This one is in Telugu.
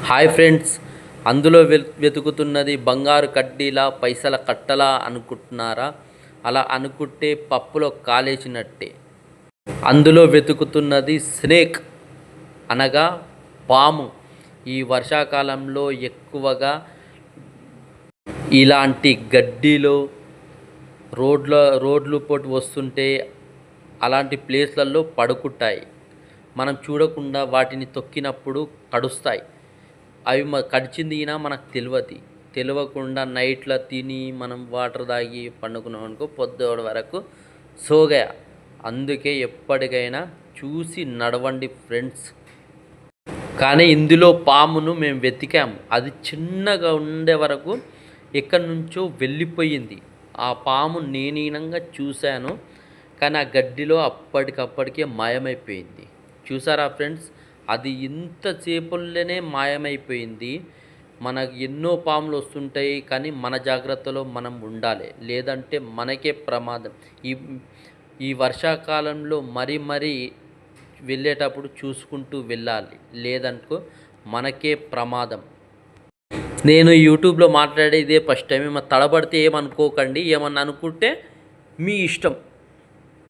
హాయ్ ఫ్రెండ్స్, అందులో వెతుకుతున్నది బంగారు కడ్డీలా పైసల కట్టలా అనుకుంటున్నారా? అలా అనుకుంటే పప్పులో కాలేసినట్టే. అందులో వెతుకుతున్నది స్నేక్ అనగా పాము. ఈ వర్షాకాలంలో ఎక్కువగా ఇలాంటి గడ్డిలో రోడ్లు పోటు వస్తుంటే అలాంటి ప్లేస్లలో పడుకుంటాయి. మనం చూడకుండా వాటిని తొక్కినప్పుడు కడుస్తాయి. అవి కడిచింది అయినా మనకు తెలియకుండా నైట్లో తిని మనం వాటర్ తాగి పండుకున్నాం అనుకో పొద్దుటి వరకు సోగా. అందుకే ఎప్పటికైనా చూసి నడవండి ఫ్రెండ్స్. కానీ ఇందులో పామును మేము వెతికాము. అది చిన్నగా ఉండే వరకు ఎక్కడి నుంచో వెళ్ళిపోయింది. ఆ పాము నేనీనంగా చూశాను, కానీ ఆ గడ్డిలో అప్పటికప్పటికే మాయమైపోయింది. చూసారా ఫ్రెండ్స్, అది ఇంతసేపుల్లోనే మాయమైపోయింది. మనకు ఎన్నో పాములు వస్తుంటాయి, కానీ మన జాగ్రత్తలో మనం ఉండాలి, లేదంటే మనకే ప్రమాదం. ఈ ఈ వర్షాకాలంలో మరీ వెళ్ళేటప్పుడు చూసుకుంటూ వెళ్ళాలి, లేదనుకో మనకే ప్రమాదం. నేను యూట్యూబ్లో మాట్లాడే ఇదే ఫస్ట్ టైం. తడబడితే ఏమనుకోకండి, ఏమన్నా అనుకుంటే మీ ఇష్టం.